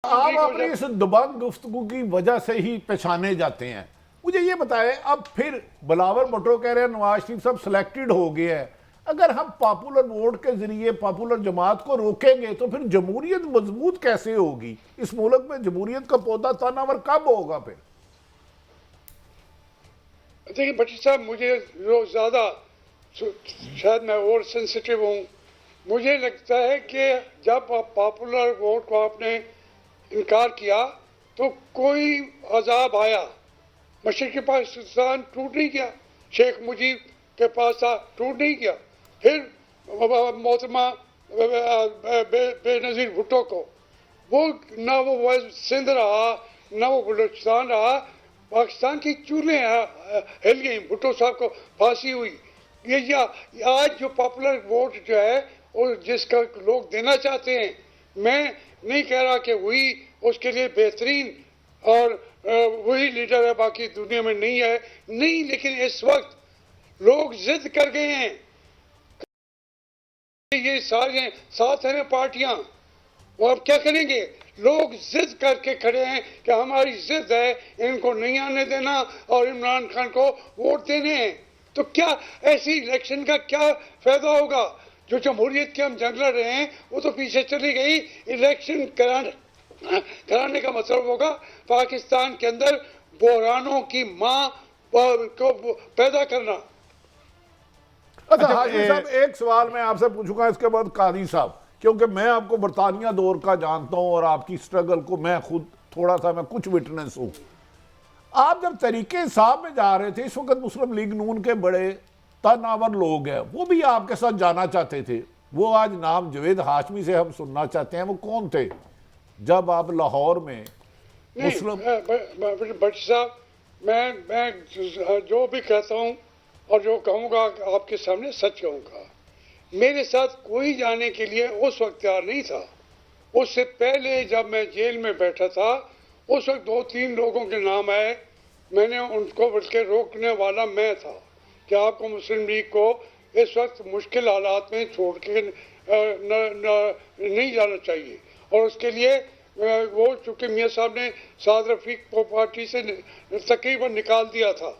आप अपनी इस दबंग गुफ्तगू की वजह से ही पहचाने जाते हैं। मुझे ये बताएं, अब फिर बिलावल भुट्टो कह रहे हैं नवाज शरीफ साहब सिलेक्टेड हो गए हैं। अगर हम पॉपुलर वोट के जरिए पॉपुलर जमात को रोकेंगे तो फिर जमहूरियत मजबूत कैसे होगी? इस मुल्क में जमहूरियत का पौधा तनावर कब होगा फिर? देखिए भट्टी साहब, मुझे जो ज़्यादा शायद मैं और सेंसिटिव हूँ, मुझे लगता है कि जब पॉपुलर वोट को आपने इनकार किया तो कोई अजाब आया। मशरिक़ी पाकिस्तान टूट नहीं गया, शेख मुजीब के पास था, टूट नहीं गया। फिर मोहतरमा बेनज़ीर भुट्टो को वो ना वो सिंध रहा ना वो बलूचिस्तान रहा, पाकिस्तान की चूल्हे हिल गई, भुट्टो साहब को फांसी हुई। ये आज जो पॉपुलर वोट जो है और जिसका लोग देना चाहते हैं, मैं नहीं कह रहा कि वही उसके लिए बेहतरीन और वही लीडर है, बाकी दुनिया में नहीं है, नहीं। लेकिन इस वक्त लोग जिद कर गए हैं, ये सारे साथ हैं पार्टियां, वो अब क्या करेंगे? लोग जिद करके खड़े हैं कि हमारी जिद है, इनको नहीं आने देना और इमरान खान को वोट देने हैं। तो क्या ऐसी इलेक्शन का क्या फायदा होगा? जो जमहूरियत के हम जंग लड़ रहे हैं वो तो पीछे चली गई। इलेक्शन कराने का मतलब होगा पाकिस्तान के अंदर बहरानों की माँ को पैदा करना। अच्छा हाजी साहब, एक सवाल मैं आपसे पूछूंगा, इसके बाद काजी साहब, क्योंकि मैं आपको बरतानिया दौर का जानता हूं और आपकी स्ट्रगल को मैं खुद थोड़ा सा मैं कुछ विटनेस हूं। आप जब तरीके इंसाफ में जा रहे थे, इस वक्त मुस्लिम लीग नून के बड़े तनावर लोग हैं, वो भी आपके साथ जाना चाहते थे। वो आज नाम जवेद हाशमी से हम सुनना चाहते हैं, वो कौन थे जब आप लाहौर में मुस्लिम? भट्टी साहब, मैं जो भी कहता हूं और जो कहूंगा आपके सामने सच कहूंगा। मेरे साथ कोई जाने के लिए उस वक्त तैयार नहीं था। उससे पहले जब मैं जेल में बैठा था, उस वक्त 2-3 लोगों के नाम आए, मैंने उनको बल्कि रोकने वाला मैं था कि आपको मुस्लिम लीग को इस वक्त मुश्किल हालात में छोड़ के नहीं जाना चाहिए। और उसके लिए वो चूंकि मियाँ साहब ने साद रफीक को पार्टी से तकरीबन निकाल दिया था,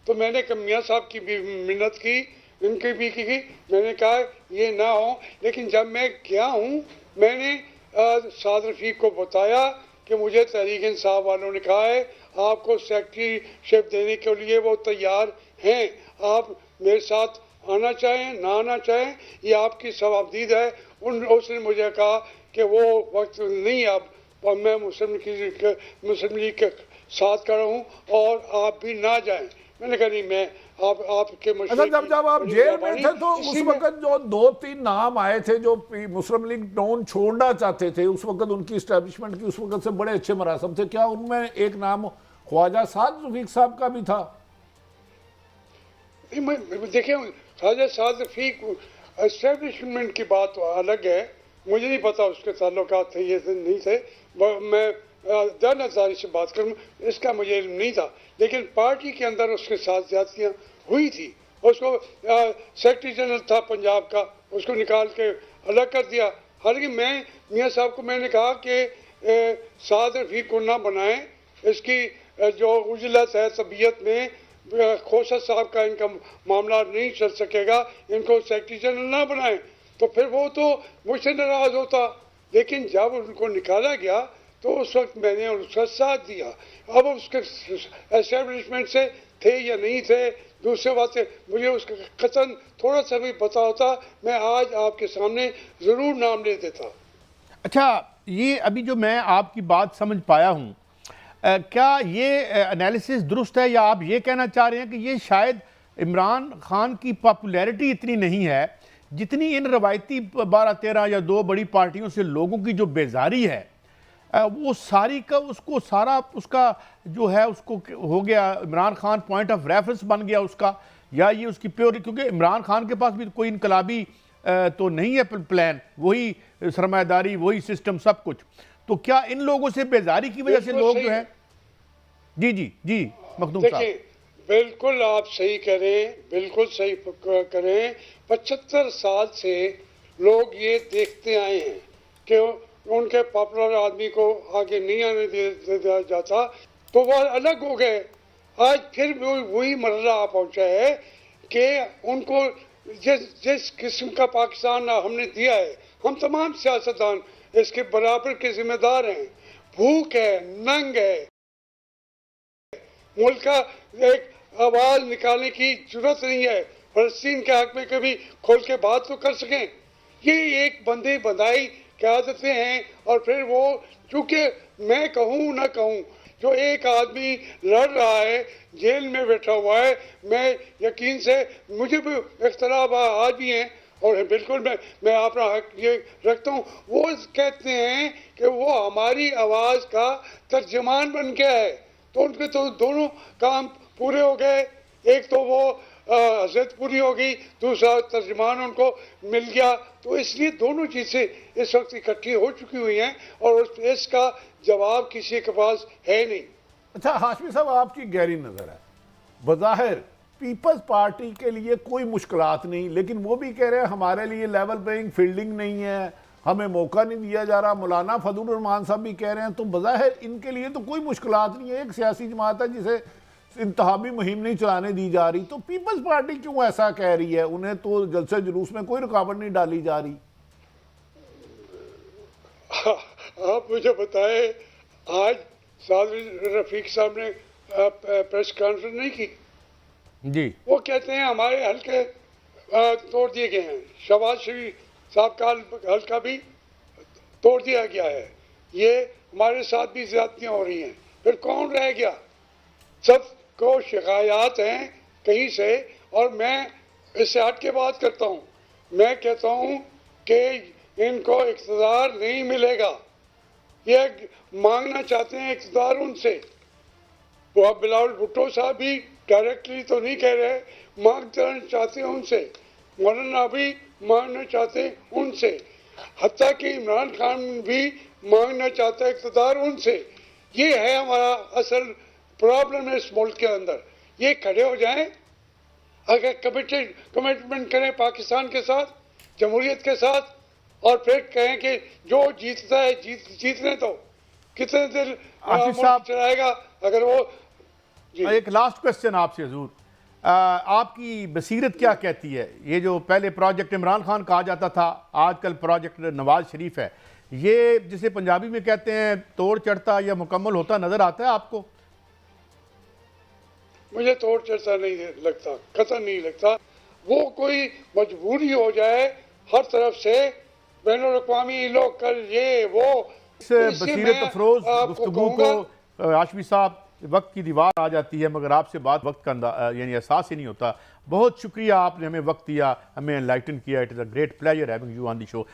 तो मैंने मियाँ साहब की भी मिन्नत की, इनकी भी की। मैंने कहा ये ना हो, लेकिन जब मैं गया हूँ मैंने साद रफीक को बताया कि मुझे तहरीक इंसाफ वालों ने कहा है आपको सेक्रेटरीशिप देने के लिए वो तैयार हैं, आप मेरे साथ आना चाहें ना आना चाहें ये आपकी सवाबदीद है। उसने मुझे कहा कि वो वक्त नहीं, अब मैं मुस्लिम लीग के साथ खड़ा हूँ और आप भी ना जाएं। मैंने कहा नहीं, मैं आपके अच्छा, जब आप जेल में थे तो उस वक्त जो 2-3 नाम आए थे जो मुस्लिम लीग नून छोड़ना चाहते थे, उस वक्त उनकी एस्टेब्लिशमेंट की उस वक्त से बड़े अच्छे मरासम थे, क्या उनमें एक नाम ख्वाजा साद रफीक साहब का भी था? देखिए, ख्वाजा साद रफीक एस्टेब्लिशमेंट की बात अलग है, मुझे नहीं पता उसके ताल्लुकात थे ये नहीं थे। मैं दानदारी से बात करूँ, इसका मुझे इल्म नहीं था। लेकिन पार्टी के अंदर उसके साथ ज्यादतियाँ हुई थी। उसको सेक्रेटरी जनरल था पंजाब का, उसको निकाल के अलग कर दिया। हालांकि मैं मियाँ साहब को मैंने कहा कि साद रफीक को ना बनाएं, इसकी जो उजलत है तबीयत में, खोसा साहब का इनका मामला नहीं चल सकेगा, इनको सेक्रेटरी जनरल ना बनाएं। तो फिर वो तो मुझसे नाराज होता। लेकिन जब उनको निकाला गया तो उस वक्त मैंने उसका साथ दिया। अब उसके एस्टेब्लिशमेंट से थे या नहीं थे दूसरी बात है, मुझे उसका कथन थोड़ा सा भी पता होता, मैं आज आपके सामने ज़रूर नाम ले देता। अच्छा, ये अभी जो मैं आपकी बात समझ पाया हूँ, क्या ये एनालिसिस दुरुस्त है या आप ये कहना चाह रहे हैं कि ये शायद इमरान खान की पॉपुलैरिटी इतनी नहीं है जितनी इन रवायती 12-13 या 2 बड़ी पार्टियों से लोगों की जो बेजारी है वो सारी का उसको सारा उसका जो है उसको हो गया, Imran Khan point of reference बन गया उसका, या ये उसकी प्योर, क्योंकि इमरान खान के पास भी कोई इनकलाबी तो नहीं है प्लान, वही सरमायादारी वही सिस्टम सब कुछ। तो क्या इन लोगों से बेजारी की वजह से लोग जो है? जी जी जी मखदूम साहब, बिल्कुल आप सही करें, बिल्कुल सही करें। 75 साल से लोग ये देखते आए हैं कि उनके पॉपुलर आदमी को आगे नहीं आने दिया जाता तो वह अलग हो गए। आज फिर वही मरला आ पहुंचा है कि उनको जिस किस्म का पाकिस्तान हमने दिया है, हम तमाम सियासतदान इसके बराबर के जिम्मेदार हैं। भूख है, नंग है, मुल्क का एक आवाज निकालने की जरूरत नहीं है। फलस्तीन के हक में कभी खोल के बात तो कर सकें। ये एक बंदे बंदाई की आदतें हैं। और फिर वो चूंकि मैं कहूँ ना कहूँ, जो एक आदमी लड़ रहा है, जेल में बैठा हुआ है, मैं यकीन से मुझे भी इख्तलाफ आज भी हैं और बिल्कुल मैं अपना हक ये रखता हूँ। वो कहते हैं कि वो हमारी आवाज़ का तर्जमान बन गया है, तो उनके तो दोनों काम पूरे हो गए। एक तो वो हजरत पूरी हो गई, दूसरा तर्जमान उनको मिल गया। तो इसलिए दोनों चीज़ें इस वक्त इकट्ठी हो चुकी हुई हैं और इसका जवाब किसी के पास है नहीं। अच्छा हाशमी साहब, आपकी गहरी नज़र है। बज़ाहिर पीपल्स पार्टी के लिए कोई मुश्किलात नहीं, लेकिन वो भी कह रहे हैं हमारे लिए लेवल प्लेइंग फील्डिंग नहीं है, हमें मौका नहीं दिया जा रहा। मौलाना फजल रहमान साहब भी कह रहे हैं। तो बज़ाहिर इनके लिए तो कोई मुश्किलात नहीं है, एक सियासी जमात है जिसे इंतहाबी मुहिम नहीं चलाने दी जा रही। तो पीपल्स पार्टी क्यों ऐसा कह रही है? उन्हें तो जलसे जुलूस में कोई रुकावट नहीं डाली जा रही। आप मुझे बताएं, आज साद रफीक साहब ने प्रेस कॉन्फ्रेंस नहीं की जी। वो कहते हैं हमारे हल्के तोड़ दिए गए हैं। शहबाज शरीफ साहब का हल्का भी तोड़ दिया गया है। ये हमारे साथ भी ज्यादतियां हो रही हैं। फिर कौन रह गया? सब को शिकायत हैं कहीं से। और मैं इससे हट के बात करता हूँ। मैं कहता हूँ कि इनको इक़्तिदार नहीं मिलेगा। ये मांगना चाहते हैं इक़्तिदार उनसे। वो अब बिलावल भुट्टो साहब भी डायरेक्टली तो नहीं कह रहे, मांगना चाहते हैं उनसे। मौलाना भी मांगना चाहते हैं उनसे। हत्ता कि इमरान खान भी मांगना चाहता है इक़्तिदार उनसे। ये है हमारा असल प्रॉब्लम है इस मुल्क के अंदर। ये खड़े हो जाएं, अगर कमिटमेंट करें पाकिस्तान के साथ, जमहूरियत के साथ, और फिर कहें कि जो जीतता है जीतने तो कितने देर मुल्क चलाएगा अगर वो। एक लास्ट क्वेश्चन आपसे हजूर, आपकी बसीरत क्या कहती है? ये जो पहले प्रोजेक्ट इमरान खान कहा जाता था, आजकल प्रोजेक्ट नवाज शरीफ है, ये जिसे पंजाबी में कहते हैं तोड़ चढ़ता या मुकम्मल होता नजर आता है आपको? मुझे तोड़ चढ़ता नहीं लगता, कतई नहीं लगता। वो कोई मजबूरी हो जाए हर तरफ से, बैनुल-अक़वामी लोग कर ये वो। इस बसीरत अफरोज गुफ्तगू को हाशमी साहब, वक्त की दीवार आ जाती है मगर आपसे बात वक्त का यानी एहसास ही नहीं होता। बहुत शुक्रिया, आपने हमें वक्त दिया, हमें एनलाइटन किया। It is a great pleasure having you on the show.